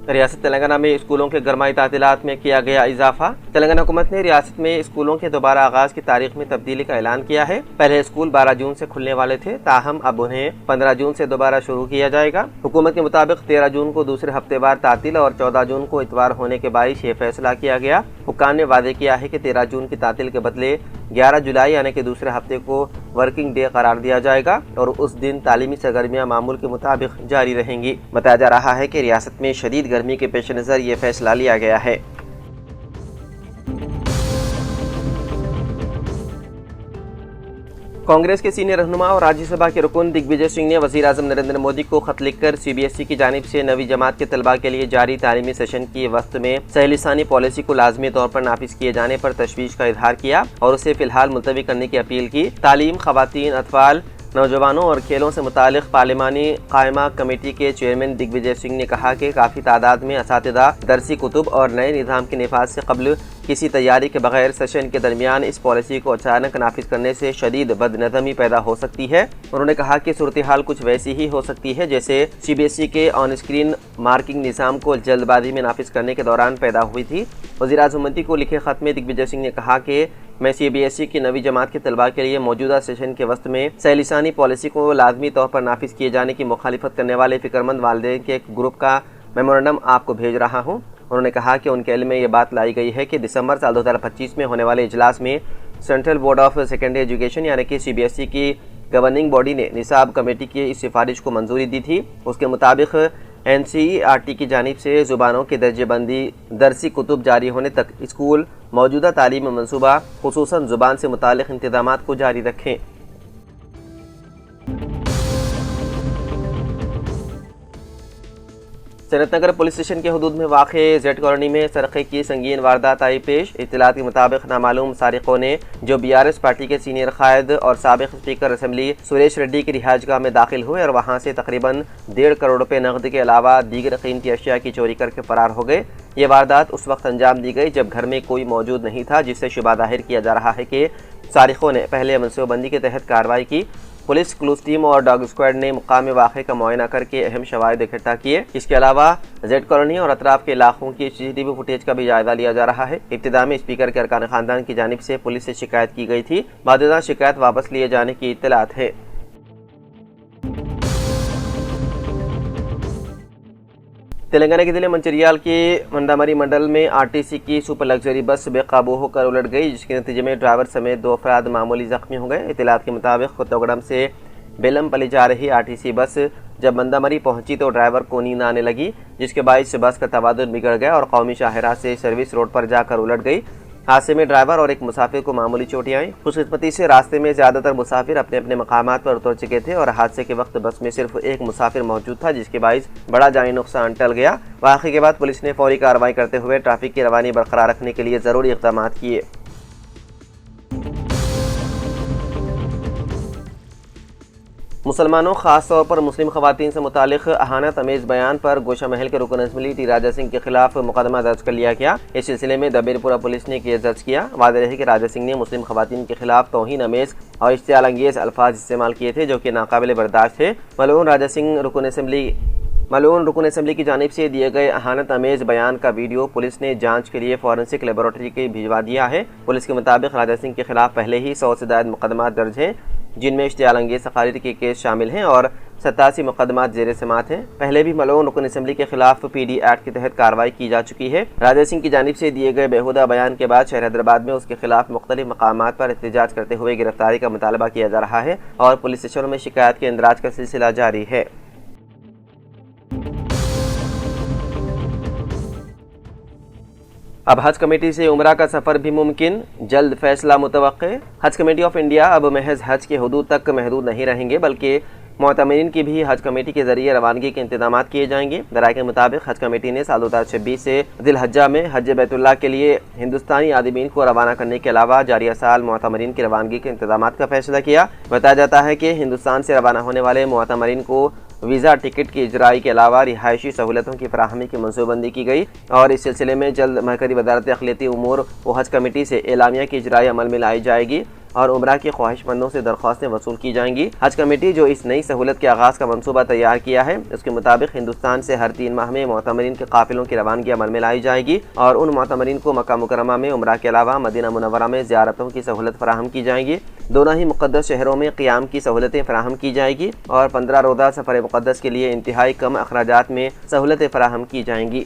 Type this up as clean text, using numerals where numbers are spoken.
रियासत तेलंगाना में स्कूलों के गरमाई तातीलात में किया गया इजाफा। तेलंगाना हुकूमत ने रियासत में स्कूलों के दोबारा आगाज की तारीख में तब्दीली का ऐलान किया है। पहले स्कूल 12 जून से खुलने वाले थे, ताहम अब उन्हें 15 जून से दोबारा शुरू किया जाएगा। हुकूमत के मुताबिक 13 जून को दूसरे हफ्तेवार तातील और 14 जून को इतवार होने के बाईस ये फैसला किया गया। हुक्काम ने वादे किया है कि 13 जून की तातील के बदले 11 जुलाई यानी कि दूसरे हफ्ते को वर्किंग डे करार दिया जाएगा और उस दिन तालीमी सरगर्मियां मामूल के मुताबिक जारी रहेंगी। बताया जा रहा है कि रियासत में शदीद गर्मी के पेश नज़र ये फैसला लिया गया है। कांग्रेस के सीनियर रहनुमा और राज्यसभा के रुकन दिग्विजय सिंह ने वज़ीर आज़म नरेंद्र मोदी को खत लिखकर CBSE की जानिब से नवी जमात के तलबा के लिए जारी तालीमी सेशन के वक्त में सह-लिसानी पॉलिसी को लाजमी तौर पर नाफिज किए जाने पर तशवीश का इजहार किया और उसे फिलहाल मुलतवी करने की अपील की। तालीम, खवातीन, अतफाल, नौजवानों और खेलों से मुतालिक पार्लिमानी कायमा कमेटी के चेयरमैन दिग्विजय सिंह ने कहा कि काफ़ी तादाद में असातिज़ा दरसी कुतुब और नए निज़ाम के निफाज से कबल किसी तैयारी के बगैर सेशन के दरमियान इस पॉलिसी को अचानक नाफिज करने से शदीद बदनज़मी पैदा हो सकती है। उन्होंने कहा कि सूरत हाल कुछ वैसी ही हो सकती है जैसे CBSE के ऑन स्क्रीन मार्किंग निज़ाम को जल्दबाजी में नाफिज करने के दौरान पैदा हुई थी। वज़ीर आज़म मोदी को लिखे खत में दिग्विजय सिंह ने कहा कि मैं CBSE की नवी जमात के तलबा के लिए मौजूदा सेशन के वक्त में सह-लिसानी पॉलिसी को लाजमी तौर पर नाफिज किए जाने की मुखालिफत करने वाले फ़िक्रमंद वालिदैन के एक ग्रुप का मेमोरेंडम आपको भेज रहा हूँ। उन्होंने कहा कि उनके इल्म में ये बात लाई गई है कि दिसंबर साल 2025 में होने वाले इजलास में central board of secondary education यानी कि CBSE की गवर्निंग बॉडी ने निसाब कमेटी की इस सिफारिश को मंजूरी दी थी। उसके मुताबिक NCERT की जानिब से ज़ुबानों की दर्जेबंदी दरसी कुतुब जारी होने तक स्कूल मौजूदा तालीमी मनसूबा खुसूसन ज़ुबान से मुतालिक इंतज़ामात को जारी रखें। सनतनगर पुलिस स्टेशन के हदूद में वाक़े जेड कॉलोनी में सरक़े की संगीन वारदात आई पेश। इत्तलात के मुताबिक नामालूम सारिकों ने जो BRS पार्टी के सीनियर कायद और साबिक़ स्पीकर असम्बली सुरेश रेड्डी की रिहाइशगाह में दाखिल हुए और वहाँ से तकरीबन 1.5 करोड़ रुपए नकद के अलावा दीगर कीमती अशिया की चोरी करके फरार हो गए। ये वारदात उस वक्त अंजाम दी गई जब घर में कोई मौजूद नहीं था, जिससे शुबा जाहिर किया जा रहा है कि सारिकों ने पहले मनसूबाबंदी के तहत कार्रवाई की। पुलिस क्लूज टीम और डॉग स्क्वाड ने मुकाम वाक़े का मुआयना करके अहम शवाहिद इकट्ठा किए। इसके अलावा जेड कॉलोनी और अतराफ के इलाकों की CCTV फुटेज का भी जायजा लिया जा रहा है। इब्तिदा में स्पीकर के अरकान खानदान की जानिब से पुलिस से शिकायत की गई थी। बाद शिकायत वापस लिए जाने की इत्तलात है। तेलंगाना के जिले मंचिरियाल के मंदामरी मंडल में RTC की सुपर लग्जरी बस बेकाबू होकर उलट गई, जिसके नतीजे में ड्राइवर समेत 2 अफराद मामूली जख्मी हो गए। इत्तलात के मुताबिक कोत्तगुड़म से बेलमपल्ली जा रही RTC बस जब मंदामरी पहुंची तो ड्राइवर को नींद आने लगी, जिसके बायस बस का तवाज़ुन बिगड़ गया और कौमी शाहरा से सर्विस रोड पर जाकर उलट गई। हादसे में ड्राइवर और एक मुसाफिर को मामूली चोटें आईं। खुशकिस्मती से रास्ते में ज़्यादातर मुसाफिर अपने अपने मकामात पर उतर चुके थे और हादसे के वक्त बस में सिर्फ एक मुसाफिर मौजूद था, जिसके बायस बड़ा जानी नुकसान टल गया। वाक़े के बाद पुलिस ने फौरी कार्रवाई करते हुए ट्रैफिक की रवानी बरकरार रखने के लिए ज़रूरी इक़दाम किए। मुसलमानों खास तौर पर मुस्लिम खवातीन से मुतालिक अहानत अमेज बयान पर गोशा महल के रुकन असम्बली टी राजा सिंह के खिलाफ मुकदमा दर्ज कर लिया गया। इस सिलसिले में दबेरपुरा पुलिस ने केस दर्ज किया। वाज़ेह है कि राजा सिंह ने मुस्लिम खवातीन के खिलाफ तौहीन अमेज और इश्तियाल अंगेज अल्फाज इस्तेमाल किए थे, जो कि नाकाबिल बर्दाश्त थे। मलून राजा सिंह रुकन असम्बली की जानिब से दिए गए अहानत अमेज बयान का वीडियो पुलिस ने जांच के लिए फॉरेंसिक लेबोरेटरी के भिजवा दिया है। पुलिस के मुताबिक राजा सिंह के खिलाफ पहले ही 100 से ज़ायद मुकदमा दर्ज हैं, जिनमें इश्तियाल अंगेज तकारीर के केस शामिल हैं और 87 मुकदमा जेर समात हैं। पहले भी मलून रुकन असम्बली के खिलाफ PD एक्ट के तहत कार्रवाई की जा चुकी है। राजा सिंह की जानिब से दिए गए बेहुदा बयान के बाद शहर हैदराबाद में उसके खिलाफ मुख्तलिफ मकामात पर एहतजाज करते हुए गिरफ्तारी का मुतालबा किया जा रहा है और पुलिस स्टेशनों में शिकायत के इंदराज का सिलसिला जारी है। अब हज कमेटी से उमरा का सफ़र भी मुमकिन, जल्द फैसला मुतवक्के। हज कमेटी ऑफ इंडिया अब महज हज के हुदूद तक महदूद नहीं रहेंगे, बल्कि मुअतमिरीन की भी हज कमेटी के जरिए रवानगी के इंतजाम किए जाएंगे। दराए के मुताबिक हज कमेटी ने साल 2026 से दिलहज्जा में हज बैतुल्लाह के लिए हिंदुस्तानी आदिमीन को रवाना करने के अलावा जारिया साल मुअतमिरीन की रवानगी के इंतजाम का फैसला किया। बताया जाता है कि हिंदुस्तान से रवाना होने वाले मुअतमिरीन को वीज़ा टिकट की इजराई के अलावा रिहायशी सहूलतों की फराहमी की मनसूबबंदी की गई और इस सिलसिले में जल्द मरकज़ी वज़ारत अक़लियती उमूर व हज कमेटी से एलामिया की इजराई अमल में लाई जाएगी और उम्रा के ख्वाहिशमंदों से दरख्वास्तें वसूल की जाएंगी। हज कमेटी जो इस नई सहूलत के आगाज़ का मनसूबा तैयार किया है, उसके मुताबिक हिंदुस्तान से हर 3 माह में मोतमरीन के काफ़िलों की रवानगी अमल में लाई जाएगी और उन मोतमरीन को मक्का मुकरमा में उम्रा के अलावा मदीना मुनव्वरा में ज़ियारतों की सहूलत फराहम की जाएगी। दोनों ही मुक़द्दस शहरों में क़ियाम की सहूलतें फराहम की जाएगी और 15 रोज़ा सफ़र मुक़द्दस के लिए इंतहाई कम अखराजात में सहूलतें फराहम की जाएंगी।